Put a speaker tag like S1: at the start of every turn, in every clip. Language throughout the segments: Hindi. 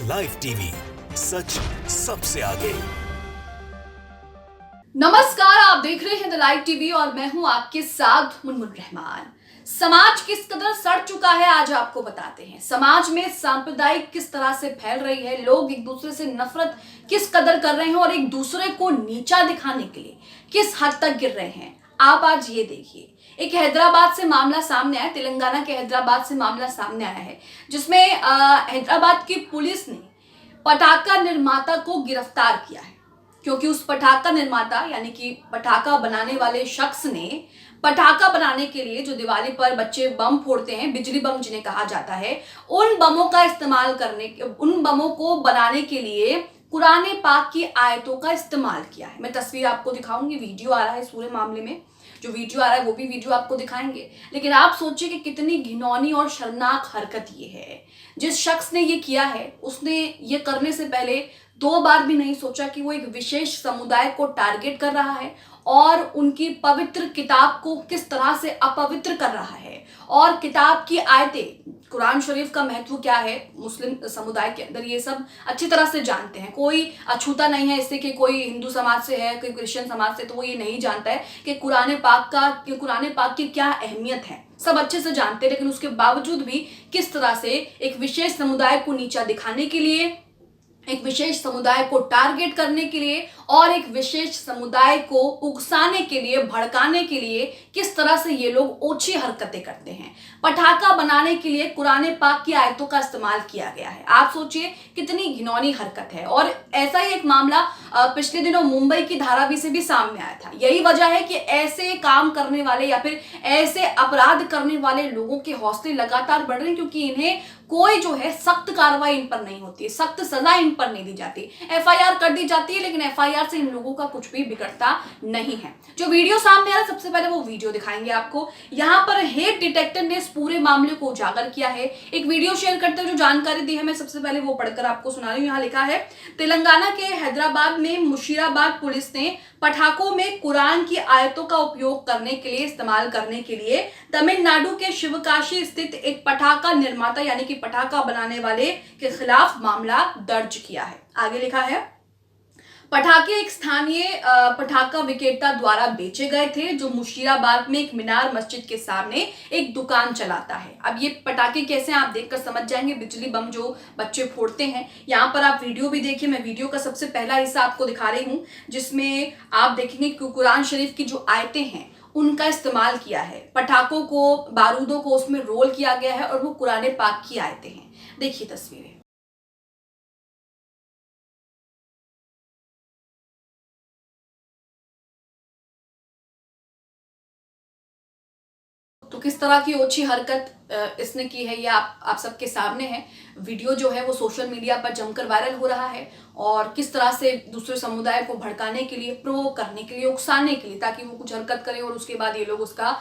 S1: लाइव टीवी, सच सबसे आगे।
S2: नमस्कार, आप देख रहे हैं द लाइव टीवी और मैं हूं आपके साथ मुनमुन रहमान। समाज किस कदर सड़ चुका है आज आपको बताते हैं। समाज में सांप्रदायिक किस तरह से फैल रही है, लोग एक दूसरे से नफरत किस कदर कर रहे हैं और एक दूसरे को नीचा दिखाने के लिए किस हद तक गिर रहे हैं। आप आज ये देखिए, एक हैदराबाद से मामला सामने आया, तेलंगाना के हैदराबाद से मामला सामने आया है, जिसमें हैदराबाद की पुलिस ने पटाखा निर्माता को गिरफ्तार किया है, क्योंकि उस पटाखा निर्माता यानी कि पटाखा बनाने वाले शख्स ने पटाखा बनाने के लिए जो दिवाली पर बच्चे बम फोड़ते हैं, बिजली बम जिन्हें कहा जाता है, उन बमों का इस्तेमाल उन बमों को बनाने के लिए कुरान पाक की आयतों का इस्तेमाल किया है। मैं तस्वीर आपको दिखाऊंगी, वीडियो आ रहा है इस पूरे मामले में, जो वीडियो आ रहा है वो भी वीडियो आपको दिखाएंगे। लेकिन आप सोचिए कि कितनी घिनौनी और शर्मनाक हरकत ये है। जिस शख्स ने ये किया है, उसने ये करने से पहले 2 बार भी नहीं सोचा कि वो एक विशेष समुदाय को टारगेट कर रहा है और उनकी पवित्र किताब को किस तरह से अपवित्र कर रहा है। और किताब की आयतें, कुरान शरीफ का महत्व क्या है मुस्लिम समुदाय के अंदर, ये सब अच्छी तरह से जानते हैं। कोई अछूता नहीं है इससे कि कोई हिंदू समाज से है, कोई क्रिश्चियन समाज से, तो वो ये नहीं जानता है कि कुरान पाक की क्या अहमियत है। सब अच्छे से जानते हैं, लेकिन उसके बावजूद भी किस तरह से एक विशेष समुदाय को नीचा दिखाने के लिए, एक विशेष समुदाय को टारगेट करने के लिए और एक विशेष समुदाय को उकसाने के लिए, भड़काने के लिए किस तरह से ये लोग ओछी हरकतें करते हैं। पटाखा बनाने के लिए कुरान पाक की आयतों का इस्तेमाल किया गया है। आप सोचिए कितनी घिनौनी हरकत है। और ऐसा ही एक मामला पिछले दिनों मुंबई की धारावी से भी सामने आया था। यही वजह है कि ऐसे काम करने वाले या फिर ऐसे अपराध करने वाले लोगों के हौसले लगातार बढ़ रहे हैं, क्योंकि इन्हें कोई जो है सख्त कार्रवाई इन पर नहीं होती है, सख्त सजा इन पर नहीं दी जाती। एफआईआर कर दी जाती है, लेकिन एफआईआर से इन लोगों का कुछ भी बिगड़ता नहीं है। जो वीडियो सामने आ रहा है, सबसे पहले वो वीडियो दिखाएंगे आपको। यहाँ पर हेट डिटेक्टर ने इस पूरे मामले को उजागर किया है। एक वीडियो शेयर करते हुए जो जानकारी दी है, मैं सबसे पहले वो पढ़कर आपको सुना रही हूँ। यहाँ लिखा है, तेलंगाना के हैदराबाद में मुशीराबाद पुलिस ने पटाखों में कुरान की आयतों का उपयोग करने के लिए, इस्तेमाल करने के लिए तमिलनाडु के शिवकाशी स्थित एक पटाखा निर्माता यानी कि पटाखा बनाने वाले के खिलाफ मामला दर्ज किया है। आगे लिखा है, पटाखे एक स्थानीय पटाखा विक्रेता द्वारा बेचे गए थे, जो मुशीराबाद में एक मीनार मस्जिद के सामने एक दुकान चलाता है। अब ये पटाखे कैसे आप देखकर समझ जाएंगे, बिजली बम जो बच्चे फोड़ते हैं। यहाँ पर आप वीडियो भी देखिए, मैं वीडियो का सबसे पहला हिस्सा आपको दिखा रही हूँ, जिसमें आप देखेंगे कि कुरान शरीफ की जो आयतें हैं उनका इस्तेमाल किया है। पटाखों को, बारूदों को उसमें रोल किया गया है और वो कुरान पाक की आयतें हैं। देखिए तस्वीरें। तो किस तरह की ओछी हरकत इसने की है, ये आप सबके सामने है। वीडियो जो है वो सोशल मीडिया पर जमकर वायरल हो रहा है और किस तरह से दूसरे समुदाय को भड़काने के लिए, प्रोवोक करने के लिए, उकसाने के लिए, ताकि वो कुछ हरकत करे और उसके बाद ये लोग उसका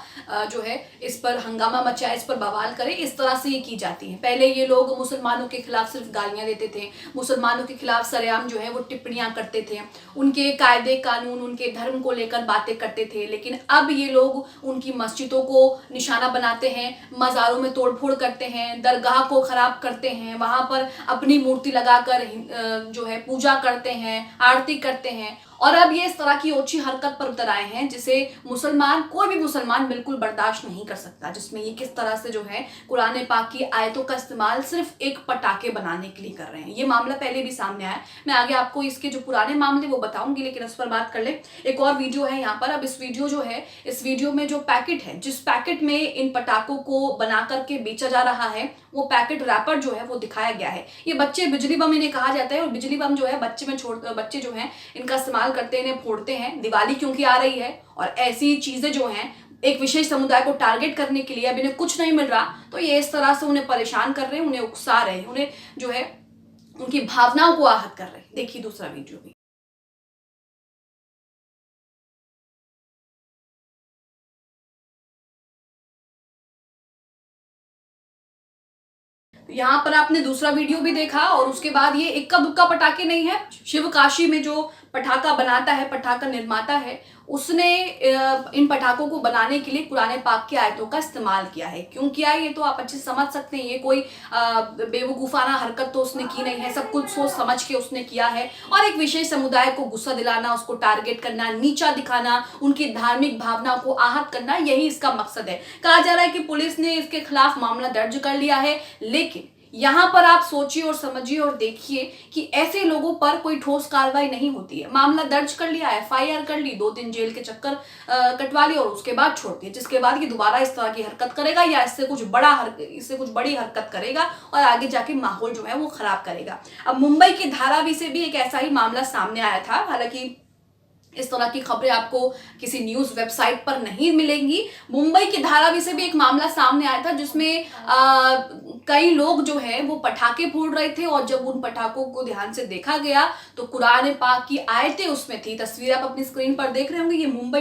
S2: जो है इस पर हंगामा मचाए, इस पर बवाल करे। इस तरह से ये की जाती है। पहले ये लोग मुसलमानों के खिलाफ सिर्फ गालियां देते थे, मुसलमानों के खिलाफ सरेआम जो है वो टिप्पणियां करते थे, उनके कायदे कानून, उनके धर्म को लेकर बातें करते थे। लेकिन अब ये लोग उनकी मस्जिदों को निशाना बनाते हैं, मज़ारों में तोड़फोड़ करते हैं, दरगाह को खराब करते हैं, वहां पर अपनी मूर्ति लगाकर जो है पूजा करते हैं, आरती करते हैं। और अब ये इस तरह की ओछी हरकत पर उतर आए हैं, जिसे मुसलमान, कोई भी मुसलमान बिल्कुल बर्दाश्त नहीं कर सकता, जिसमें ये किस तरह से जो है कुरान पाक की आयतों का इस्तेमाल सिर्फ एक पटाखे बनाने के लिए कर रहे हैं। ये मामला पहले भी सामने आया, मैं आगे आपको इसके जो पुराने मामले वो बताऊंगी, लेकिन उस पर बात कर ले। एक और वीडियो है यहाँ पर। अब इस वीडियो जो है, इस वीडियो में जो पैकेट है, जिस पैकेट में इन पटाखों को बना करके बेचा जा रहा है, वो पैकेट रैपर जो है वो दिखाया गया है। ये बच्चे बिजली बम इन्हें कहा जाता है, और बिजली बम जो है बच्चे जो हैं इनका इस्तेमाल करते हैं, इन्हें फोड़ते हैं। दिवाली क्योंकि आ रही है और ऐसी चीजें जो हैं एक विशेष समुदाय को टारगेट करने के लिए, अब इन्हें कुछ नहीं मिल रहा तो ये इस तरह से उन्हें परेशान कर रहे हैं, उन्हें उकसा रहे हैं, उन्हें जो है उनकी भावनाओं को आहत कर रहे हैं। देखिए दूसरा वीडियो भी। यहाँ पर आपने दूसरा वीडियो भी देखा, और उसके बाद ये इक्का दुक्का पटाखे नहीं है। शिवकाशी में जो पटाखा बनाता है, पटाखा निर्माता है, उसने इन पटाखों को बनाने के लिए कुरान पाक की आयतों का इस्तेमाल किया है। क्यों किया है ये तो आप अच्छे समझ सकते हैं। ये कोई बेवकूफ़ाना हरकत तो उसने की नहीं है, सब कुछ सोच समझ के उसने किया है। और एक विशेष समुदाय को गुस्सा दिलाना, उसको टारगेट करना, नीचा दिखाना, उनकी धार्मिक भावना को आहत करना, यही इसका मकसद है। कहा जा रहा है कि पुलिस ने इसके खिलाफ मामला दर्ज कर लिया है, लेकिन यहाँ पर आप सोचिए और समझिए और देखिए कि ऐसे लोगों पर कोई ठोस कार्रवाई नहीं होती है। मामला दर्ज कर लिया, एफआईआर कर ली, 2 दिन जेल के चक्कर कटवा लिए और उसके बाद छोड़ दिए, जिसके बाद ये दोबारा इस तरह की हरकत करेगा या इससे कुछ बड़ी हरकत करेगा और आगे जाके माहौल जो है वो खराब करेगा। अब मुंबई की धारावी से भी एक ऐसा ही मामला सामने आया था। हालांकि इस तरह की खबरें आपको किसी न्यूज वेबसाइट पर नहीं मिलेंगी। मुंबई की धारावी से भी एक मामला सामने आया था जिसमें कई लोग जो है वो पटाखे फोड़ रहे थे और जब उन पटाखों को ध्यान से देखा गया तो कुरान पाक की आयतें उसमें थी। तस्वीरें आप अपनी स्क्रीन पर देख रहे होंगे। ये मुंबई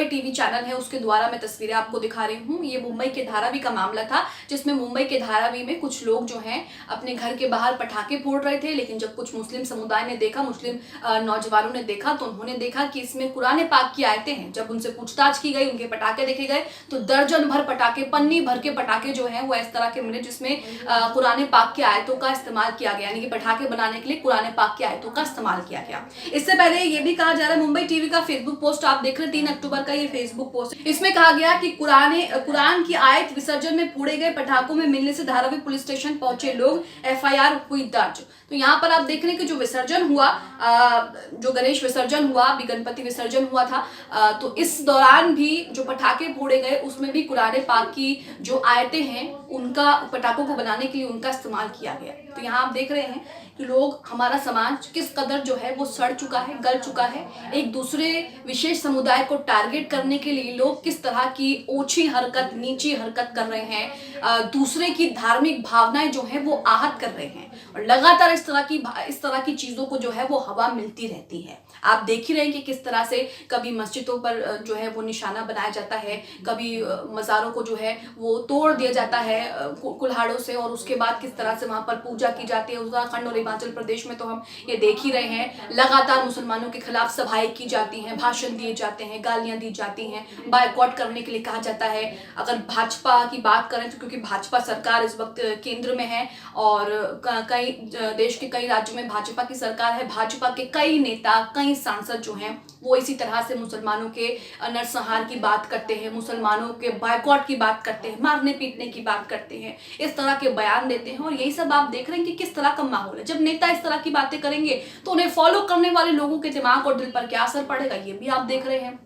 S2: टीवी चैनल है, उसके द्वारा मैं तस्वीरें आपको दिखा रही हूँ। ये मुंबई के धारावी का मामला था जिसमें मुंबई के धारावी में कुछ लोग जो हैं अपने घर के बाहर पटाखे फोड़ रहे थे, लेकिन जब कुछ मुस्लिम समुदाय ने देखा, मुस्लिम नौजवानों ने देखा तो उन्होंने देखा कि इसमें कुरान पाक की आयतें हैं। जब उनसे पूछताछ की गई, उनके पटाखे देखे गए तो दर्जन भर पटाखे, पन्नी भर के पटाखे जो हैं वो इस तरह के मिले जिसमें कुरान पाक की आयतों का इस्तेमाल किया गया, यानी कि पटाखे बनाने के लिए कुरान पाक की आयतों का इस्तेमाल किया गया। इससे पहले ये भी कहा जा रहा है, मुंबई टीवी का फेसबुक पोस्ट आप देख रहे हैं, 3 अक्टूबर का ये फेसबुक पोस्ट, इसमें कहा गया कि कुरान की आयत विसर्जन में फोड़े गए पटाखों में मिलने से धारावी पुलिस स्टेशन पहुंचे लोग, एफआईआर हुई दर्ज। तो यहाँ पर आप देख रहे हैं कि जो विसर्जन हुआ, जो गणेश विसर्जन हुआ, अभी गणपति विसर्जन हुआ था, तो इस दौरान भी जो पटाखे फोड़े गए उसमें भी कुरान पाक की जो आयतें हैं उनका, पटाखों को बनाने के लिए उनका इस्तेमाल किया गया। तो यहाँ आप देख रहे हैं कि लोग, हमारा समाज किस कदर जो है वो सड़ चुका है, गल चुका है। एक दूसरे विशेष समुदाय को टारगेट करने के लिए लोग किस तरह की ओछी हरकत, नीची हरकत कर रहे हैं, दूसरे की धार्मिक भावनाएं जो है वो आहत कर रहे हैं और लगातार इस तरह की चीजों को जो है वो हवा मिलती रहती है। आप देख ही रहे हैं कि किस तरह से कभी मस्जिदों पर जो है वो निशाना बनाया जाता है, कभी मज़ारों को जो है वो तोड़ दिया जाता है कुल्हाड़ों से और उसके बाद किस तरह से वहाँ पर पूजा की जाती है। उत्तराखंड और हिमाचल प्रदेश में तो हम ये देख ही रहे हैं, लगातार मुसलमानों के खिलाफ सभाएं की जाती हैं, भाषण दिए जाते हैं, गालियाँ दी जाती हैं, बायकॉट करने के लिए कहा जाता है। अगर भाजपा की बात करें तो क्योंकि भाजपा सरकार इस वक्त केंद्र में है और कई देश के कई राज्यों में भाजपा की सरकार है, भाजपा के कई नेता, कई सांसद जो हैं वो इसी तरह से मुसलमानों के नरसंहार की बात करते हैं, मुसलमानों के बायकॉट की बात करते हैं, मारने पीटने की बात करते हैं, इस तरह के बयान देते हैं। और यही सब आप देख रहे हैं कि किस तरह का माहौल है। जब नेता इस तरह की बातें करेंगे तो उन्हें फॉलो करने वाले लोगों के दिमाग और दिल पर क्या असर पड़ेगा, ये भी आप देख रहे हैं।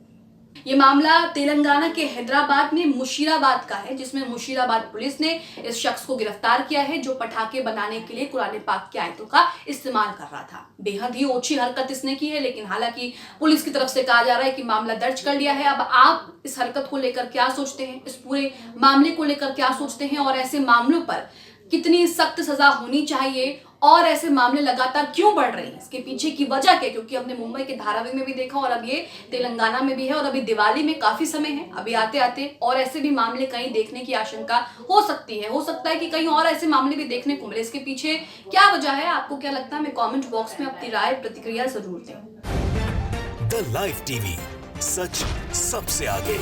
S2: ये मामला तेलंगाना के हैदराबाद में मुशीराबाद का है, जिसमें मुशीराबाद पुलिस ने इस शख्स को गिरफ्तार किया है जो पटाखे बनाने के लिए कुरान पाक की आयतों का इस्तेमाल कर रहा था। बेहद ही ओछी हरकत इसने की है, लेकिन हालांकि पुलिस की तरफ से कहा जा रहा है कि मामला दर्ज कर लिया है। अब आप इस हरकत को लेकर क्या सोचते हैं, इस पूरे मामले को लेकर क्या सोचते हैं और ऐसे मामलों पर कितनी सख्त सजा होनी चाहिए और ऐसे मामले लगातार क्यों बढ़ रहे हैं, इसके पीछे की वजह क्या? क्योंकि हमने मुंबई के धारावी में भी देखा और अब ये तेलंगाना में भी है और अभी दिवाली में काफी समय है, अभी आते आते और ऐसे भी मामले कहीं देखने की आशंका हो सकती है। हो सकता है कि कहीं और ऐसे मामले भी देखने को मिले। इसके पीछे क्या वजह है, आपको क्या लगता है? हमें कॉमेंट बॉक्स में अपनी राय, प्रतिक्रिया जरूर दें।
S1: द लाइव टीवी, सच सबसे आगे।